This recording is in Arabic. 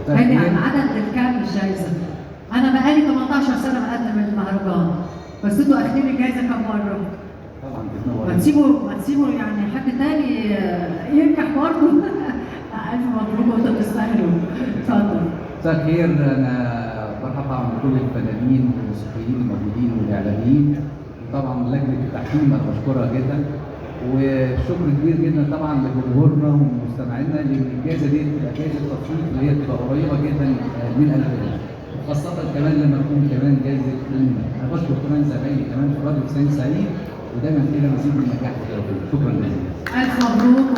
هذه عن عدد الكام الجائزة. أنا بقالي 18 سنة بقدم المهرجان، بس انتوا أخدين الجائزة كم مرة؟ طبعا ما تسيبوا يعني حد تاني ينجح برضه. ألف مبروك وأنتوا تستاهلوا. اتفضل. مساء الخير، انا برحب طبعا بكل الفنانين والموسيقيين الموجودين والاعلاميين، وطبعا لجنه التحكيم انا بشكرها جدا، وشكر كبير جدا طبعا لجمهورنا ومستمعينا، لان الجائزه دي بتبقى جائزه تصنيف اللي هي بتبقى قريبه جدا من قلبنا، وخاصه كمان لما تكون كمان جائزه قيمه. انا بشكر كمان زمايلي كمان في راديو حسين سعيد، ودايما كده مزيد من النجاح. شكرا جزيلا. ألف مبروك.